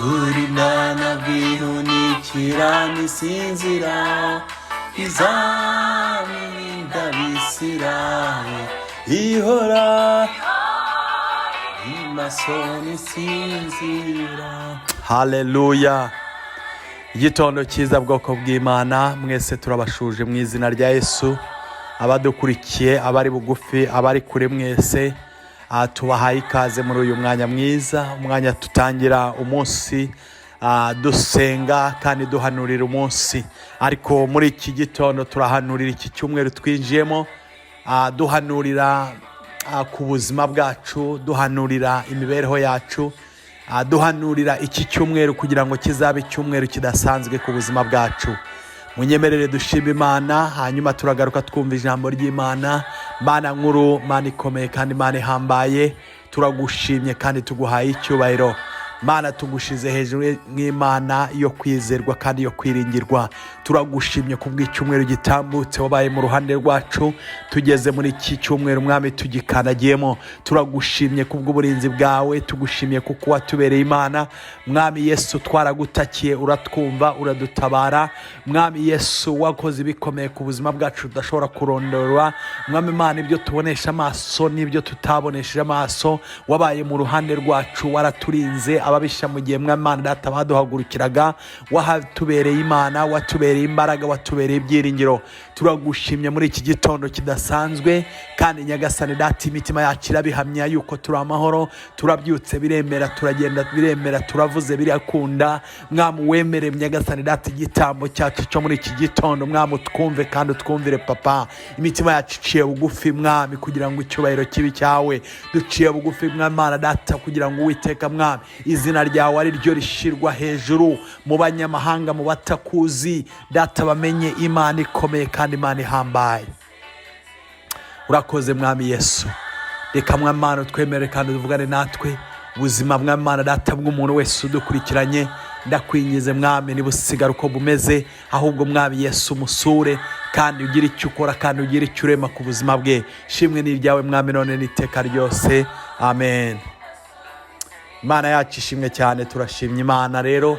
kurindana bwihunikira nisinzira izamirinda bisiraye ihora imaso nisinzira. Haleluya. Igitondo cyiza bwoko bw'Imana, mwese turabashuje mu izina rya Yesu. Abadukurikiye, abari bugufi, abari kure mwese, tubahaye ikaze muri uyu mwanya mwiza, umwanya tutangira umunsi dusenga kandi duhanurira umunsi. Ariko muri iki gitondo turahanurira iki cyumweru twinjiyemo, duhanurira ku buzima bwacu, duhanurira imibereho yacu, duhanurira iki cyumweru kugira ngo kizabe icyumweru kidasanzwe ku buzima bwacu. Munyemerere dushima Imana, hanyuma turagaruka twumva ijambo ry'Imana. Mana nkuru, Mana ikomeye kandi Mana ihambaye, turagushimye kandi tuguhaye icyubahiro. Mana tugushize hejuru nk'Imana yo kwizerwa kandi yo kwiringirwa. Turagushimye kubw'icyumweru gitambutse wabaye mu ruhande rwacu, tugeze muri iki cyumweru Mwami tugikanagiyemo. Turagushimye kubw'uburinzi bwawe, tugushimye kuko watubereye Imana. Mwami Yesu, twaragutakiye, uratwumva, uradutabara. Mwami Yesu, wakoze ibikomeye ku buzima bwacu tudashobora kurondorwa. Mwami Imana, ibyo tubonesha amaso n'ibyo tutabonesheje amaso, wabaye mu ruhande rwacu, waraturinze. Ababisha mu gihe Mwami Imana data baduhagurukiraga, wahatubereye Imana, watubereye imbaraga, watubereye ibyiringiro. Turagushimye muri iki gitondo kidasanzwe, kandi Nyagasani data imitima yacu irabihamya yuko turi amahoro. Turabyutse biremera, turagenda biremera, turavuze birakunda. Mwami wemere Nyagasani data igitambo cyacu cyo muri iki gitondo, Mwami twumve kandi utwumvire Papa. Imitima yacu iciye bugufi Mwami kugira ngo icyubahiro kibi cyawe. Duciye bugufi Mwami Imana data kugira ngo Uwiteka Mwami izina ryawe ari ryo rishirwa hejuru mu banyamahanga, mu batakuzi data bamenye Imana ikomeye kandi Imana ihambaye. Urakoze Mwami Yesu. Reka Mwami Imana twemere kandi tuvugane natwe ubuzima Mwami Imana data bw'umuntu wese udukurikiranye. Ndakwingize Mwami nibusigara uko bumeze, ahubwo Mwami Yesu musure kandi ugira icyo ukora kandi ugira icyo urema ku buzima bwe. Shimwe ni ryawe Mwami none n'iteka ryose. Amen. Imana yacu ishimwe cyane. Turashimye Imana rero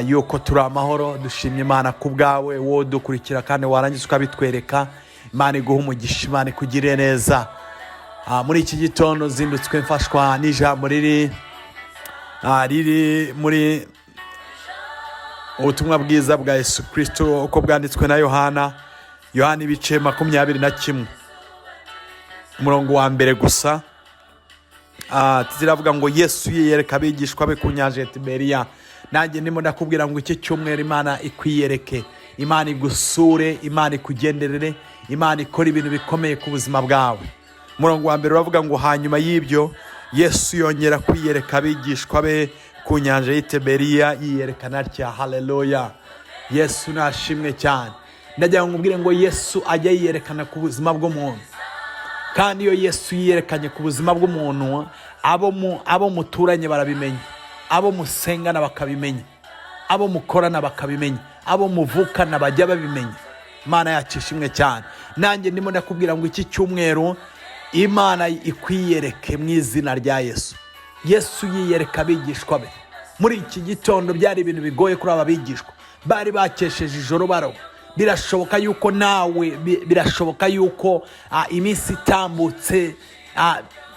yuko turi amahoro. Dushimye Imana ku bwawe wowe dukurikira kandi warangiza ukabitwereka. Imana iguha umugisha, Imana ikugirire neza. Muri iki gitondo zindutswe mfashwa n'ijambo riri muri ubutumwa bwiza bwa Yesu Kristo uko bwanditswe na Yohana ibice 21 umurongo wa mbere gusa. Ziravuga ngo Yesu yiyereka abigishwa be ku nyanja ya Tiberiya. Nanjye ndimo ndakubwira ngo iki cyumweru Imana ikwiyereke, Imana igusure, Imana ikugenderere, Imana ikora ibintu bikomeye ku buzima bwawe. Umurongo wa mbere uravuga ngo hanyuma y'ibyo Yesu yongera kwiyereka abigishwa be ku nyanja ya Tiberiya, yiyerekana atya. Haleluya. Yesu nashimwe cyane. Ndagira ngo nkubwire ngo Yesu ajya yiyerekana ku buzima bw'umuntu, kandi iyo Yesu yiyerekanye ku buzima bw'umuntu, abo muturanye barabimenya, abo musengana bakabimenya, abo mukorana bakabimenya, abo muvukana bajya babimenya. Imana yacu ishimwe cyane. Nanjye ndimo ndakubwira ngo iki cyumweru Imana ikwiyereke mu izina rya Yesu. Yesu yiyereka abigishwa be. Muri iki gitondo byari ibintu bigoye kuri aba bigishwa, bari bakesheje ijoro baroba. Birashoboka yuko nawe, birashoboka yuko iminsi itambutse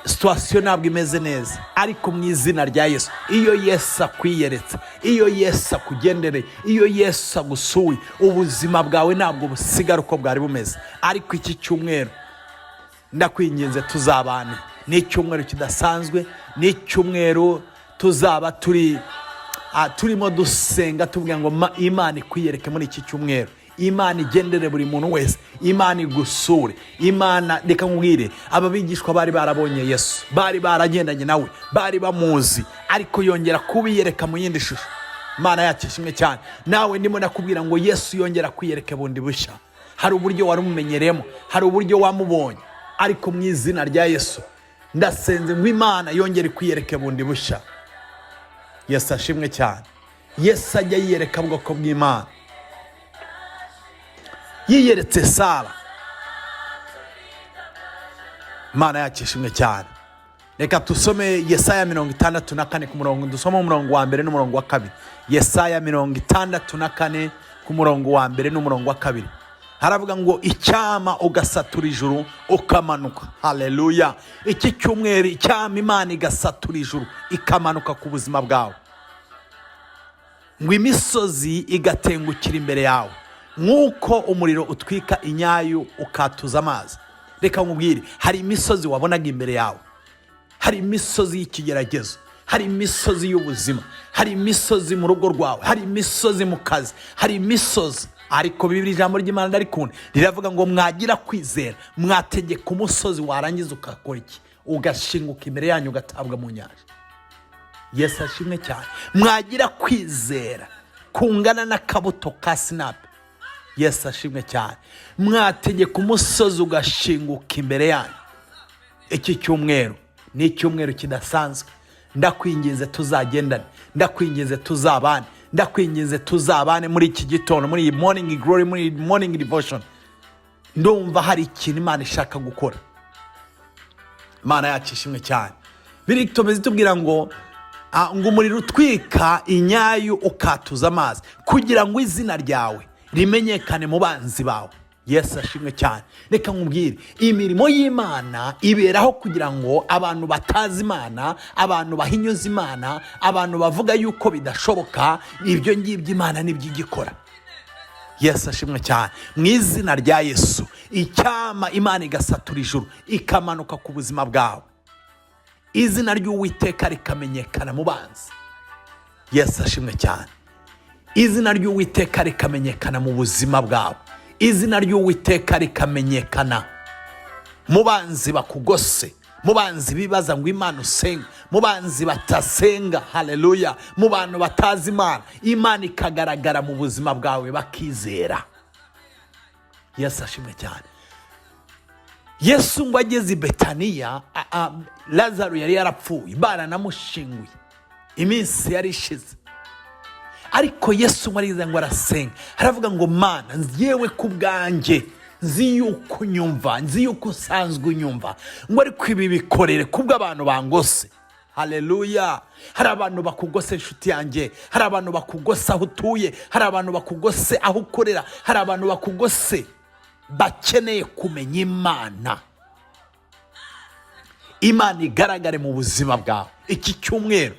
situation ntabwo imeze neza, ariko mu izina rya Yesu, iyo Yesu akwiyeretse, iyo Yesu akugendere, iyo Yesu agusuye, ubuzima bwawe ntabwo busigara uko bwari bumeze. Ariko iki cyumweru ndakwinginze tuzabane. Ni icyumweru kidasanzwe, ni icyumweru tuzaba turimo dusenga tuvuga ngo Imana ikwiyereke muri iki cyumweru. Imana igendere buri muntu wese, Imana igusure. Imana, reka nkubwire, aba bigishwa bari barabonye Yesu, bari baragendanye nawe, bari bamuzi, ariko yongera kubiyereka mu yindi shusho. Imana yacu ishimwe cyane. Nawe ndimo nakubwira ngo Yesu yongera kwiyereka bundi bushya. Hari uburyo warumumenyeremo, hari uburyo wamubonye, ariko mu izina rya Yesu ndasenze ngo Imana yongere kwiyereke bundi bushya. Yesu ashimwe cyane. Yesu ajya yiyereka bwoko bw'Imana. Yiyeretse Sara. Imana yacu ishimwe cyane. Reka tusome Yesaya 64 ku murongo, dusoma umurongo wa mbere n'umurongo wa kabiri. Yesaya 64 ku murongo wa mbere n'umurongo wa kabiri. Haravuga ngo icyama ugasatura ijuru ukamanuka. Haleluya. Iki cyumweru icyama Imana igasatura ijuru ikamanuka ku buzima bwawe. Ngo imisozi igatengukira imbere yawe nk'uko umuriro utwika inyayu ukatuza amazi. Reka nkubwire, hari imisozi wabonaga imbere yawe, hari imisozi y'ikigeragezo, hari imisozi y'ubuzima, hari imisozi mu rugo rwawe, hari imisozi mu kazi, hari imisozi. Ariko Bibiliya ijambo ry'Imana ndarikunda riravuga ngo mwagira kwizera mwategeka umusozi warangiza ukakora iki? Ugashinguka imbere yanyu ugatabwa mu nyanja. Yesu ashimwe cyane. Mwagira kwizera kungana n'akabuto ka sinapi. Yesu ashimwe cyane. Mwategeka umusozi ugashinguka imbere yanyu. Iki cyumweru ni icyumweru kidasanzwe. Ndakwinginze tuzagendane, ndakwinginze tuzabane, ndakwinginze tuzabane muri iki gitondo, muri morning glory, muri morning devotion. Ndumva hari ikintu Imana ishaka gukora. Imana yacu ishimwe cyane. Biritomeze tubwira ngo umuriro utwika inyayu ukatuza amazi kugira ngo izina ryawe rimenyekane mu banzi bawe. Yesu ashimwe cyane. Reka nkubwire, imirimo y'Imana iberaho kugira ngo abantu batazi Imana, abantu bahinyuza Imana, abantu bavuga yuko bidashoboka, ibyo ngibyo Imana nibyo igikora. Yesu ashimwe cyane. Mu izina rya Yesu, icyama Imana igasatura ijuru ikamanuka ku buzima bwawe. Izina ry'Uwiteka rikamenyekana mu banzi. Yesu ashimwe cyane. Izina ry'Uwiteka rikamenyekana mu buzima bwawe. Izina ry'Uwiteka rikamenyekana mu banzi bakugose, mu banzi bibaza ngo Imana usenga, mu banzi batasenga. Haleluya. Mu bantu batazi Imana, Imana ikagaragara mu buzima bwawe bakizera. Yesu ashimwe cyane. Yesu ngo ageze i Betaniya, Lazaro yari yarapfuye, baranamushinguye, iminsi yari ishize. Ariko Yesu mwariza ngo arasenga, haravuga ngo Mana, yewe ku bwanjye nzi yuko unyumva, nzi yuko usanzwe unyumva, ngo ariko ibi bikorere kubwo abantu bangose. Haleluya. Hari abantu bakugose inshuti yanjye, hari abantu bakugose aho utuye, hari abantu bakugose aho ukorera, hari abantu bakugose bakeneye kumenya Imana. Imana igaragare mu buzima bwawe. Iki cyumweru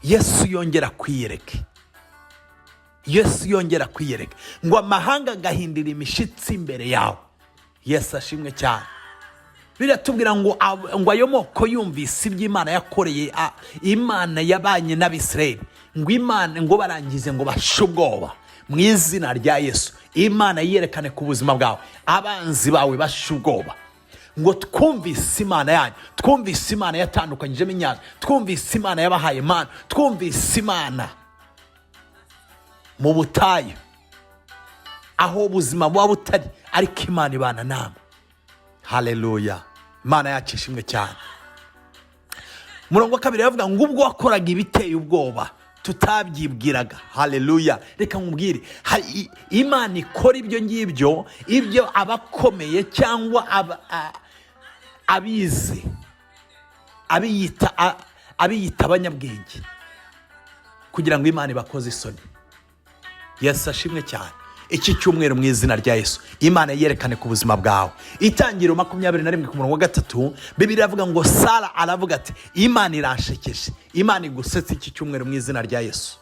Yesu yongera kwiyereke. Yesu yongera kwiyereka ngo amahanga agahindira imishitsi imbere yawe. Yesu ashimwe cyane. Biratubwira ngo ayo moko yumvise iby'Imana yakoreye, Imana yabanye n'Abisirayeli, ngo Imana ngo barangize ngo bashe ubwoba. Mu izina rya Yesu, Imana yerekane ku buzima bwawe, abanzi bawe bashe ubwoba. Ngo twumvise Imana yanyu, twumvise Imana yatandukanyijemo inyanja, twumvise Imana yabahaye mana, twumvise Imana mu butayu aho ubuzima buba butari, ariko Imana ibana namwe. Haleluya. Imana yacu ishimwe cyane. Murongo wa kabiri yavuga ngo ubwo wakoraga ibiteye ubwoba tutabyibwiraga. Haleluya. Reka nkubwire, Imana ikora ibyo ngibyo, ibyo abakomeye cyangwa abize, abiyita abanyabwenge, kugira ngo Imana ibakoze isoni. Yesu ashimwe cyane. Iki cyumweru mu izina rya Yesu, Imana yerekane ku buzima bwawe. Itangiriro 21 ku murongo wa 3, Bibiliya iravuga ngo Sara aravuga ati Imana iranshekeje. Imana igusetse iki cyumweru mu izina rya Yesu.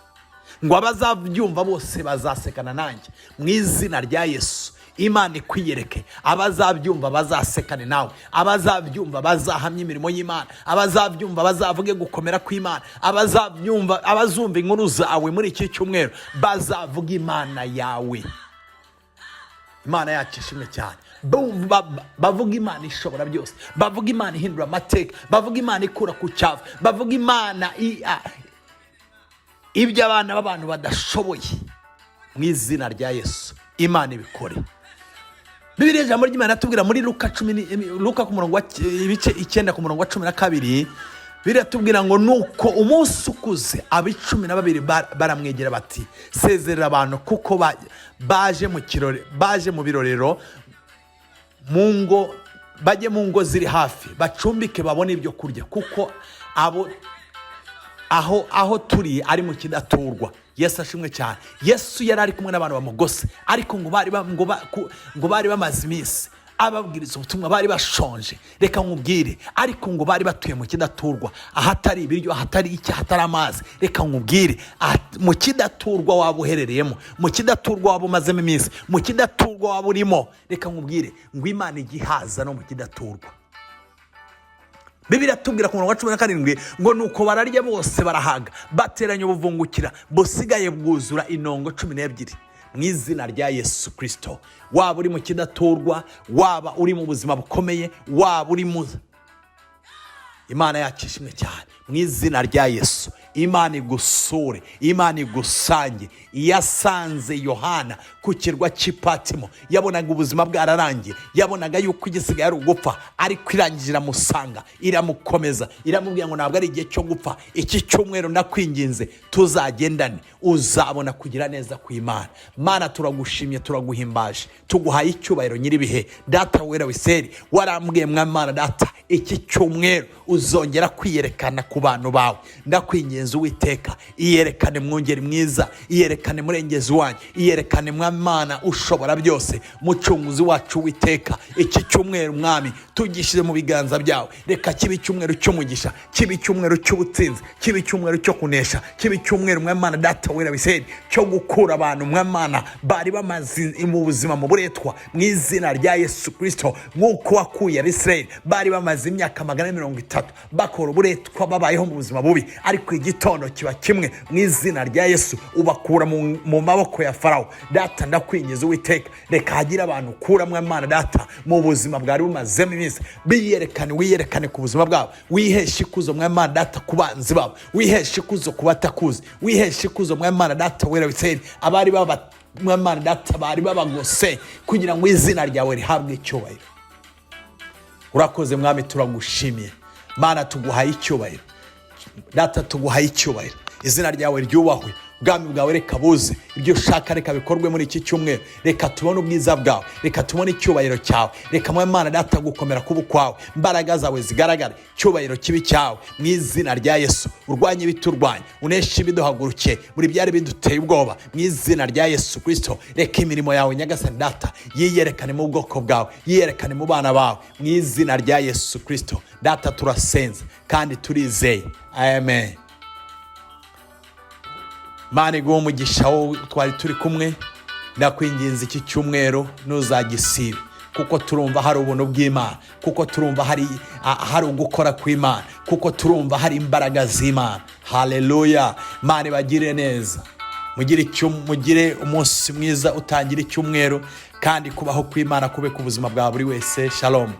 Ngo abazabyumva bose bazasekana nanjye mu izina rya Yesu. Imana ikwiyereke, abazabyumva bazasekane nawe, abazabyumva bazahamya imirimo y'Imana, abazabyumva bazavuge gukomera kw'Imana, abazabyumva, abazumva inkuru zawe muri iki cyumweru bazavuga Imana yawe. Imana yacu ishimwe cyane. Bavuga Imana ishobora byose, bavuga Imana ihindura amateka, bavuga Imana ikura ku cyavu, bavuga Imana ibyo abana b'abantu badashoboye. Mu izina rya Yesu, Imana ibikore. Bibiliya ijambo ry'Imana atubwira muri Luka ku murongo ibice 9 ku murongo wa 12, biratubwira ngo nuko umunsi ukuze ab'icumi na babiri baramwegera bati sezerera abantu kuko baje mu birorero mu ngo bajye mu ngo ziri hafi bacumbike babone ibyo kurya, kuko aho turi ari mu kidaturwa. Yesu ashimwe cyane. Yesu yari ari kumwe n'abantu bamugose, ariko ngo bari bamaze iminsi ababwiriza ubutumwa, bari bashonje. Reka nkubwire, ariko ngo bari batuye mu kidaturwa, ahatari ibiryo, ahatari iki, ahatari amazi. Reka nkubwire, mu kidaturwa waba uherereyemo, mu kidaturwa waba umazemo iminsi, mu kidaturwa waba urimo, reka nkubwire ngo Imana igihaza no mu kidaturwa. Bibiliya tubwira ku murongo wa 17 ngo nuko bararya bose barahaga, bateranye ubuvungukira, busigaye bwuzura inongo 12. Mu izina rya Yesu Kristo, waba uri mu kidaturwa, waba uri mu buzima bukomeye, waba uri mu Imana yakishimwe cyane. Mu izina rya Yesu, Imana igusure, Imana igusange. Yasanze Yohana ku kirwa cy'Ipatimo, yabonaga ubuzima bwararangiye, yabonaga yuko igisigaye ari ugupfa, ariko irangije iramusanga, iramukomeza, iramubwira ngo ntabwo ari igihe cyo gupfa. Iki cyumweru ndakwinginze tuzagendane, uzabona kugira neza kw'Imana. Mana turagushimye, turaguhimbaje, tuguhaye icyubahiro nyiribihe. Data wera wiseri, warambwiye Mana data, iki cyumweru uzongera kwiyerekana ku bantu bawe. Ndakwinginze Uwiteka, iyerekane mwongeri mwiza, iyerekane murengezi wanyu, iyerekane Mana ushobora byose, mucunguzi wacu Uwiteka. Iki cyumweru Mwami tugishize mu biganza byawe. Reka kibe icyumweru cy'umugisha, kibe icyumweru cy'ubutsinzi, kibe icyumweru cyo kunesha, kibe icyumweru Mana data wera wiseri cyo gukura abantu Mana bari bamaze mu buzima mu buretwa, mu izina rya Yesu Kristo. Nk'uko wakuye Abisirayeli bari bamaze imyaka 130 bakora uburetwa, babayeho mu buzima bubi, ariko igitondo kiba kimwe. Mu izina rya Yesu ubakura mu maboko ya Farawo. Data ndakwingiza Uwiteka, reka hagira abantu ukura Mana data mu buzima bwari bumazemo iminsi. Wiyerekane ku buzima bwabo, wiheshe ikuzo Mana data ku banzi babo, wiheshe ikuzo ku batakuzi, wiheshe ikuzo Mana data wera wiseri abari Mana data bari babagose, kugira ngo izina ryawe rihabwe icyubahiro. Urakoze Mwami, turagushimiye Mana, tuguhaye icyubahiro data, tuguhaye icyubahiro. Izina ryawe ryubahwe, ubwami bwawe reka buze, ibyo ushaka reka bikorwe muri iki cyumweru. Reka tubone ubwiza bwawe, reka tubone icyubahiro cyawe. Reka Mana data gukomera kuba kwawe, imbaraga zawe zigaragare, icyubahiro kibi cyawe. Mu izina rya Yesu, urwanye ibiturwanya, uneshe ibiduhagurukiye, muri byari biduteye ubwoba. Mu izina rya Yesu Kristo, reka imirimo yawe nyagasani data yiyerekane mu bwoko bwawe, yiyerekane mu bana bawe. Mu izina rya Yesu Kristo data turasenze kandi turizeye, amen. Mana iguhe umugisha wowe twari turi kumwe. Ndakwinginze iki cyumweru ntuzagisibe, kuko turumva hari ubuntu bw'Imana, kuko turumva hari ugukora kw'Imana, kuko turumva hari imbaraga z'Imana. Haleluya. Mana bagire neza, mugire umunsi mwiza, utangire icyumweru, kandi kubaho kw'Imana kube ku buzima bwa buri wese. Shalom.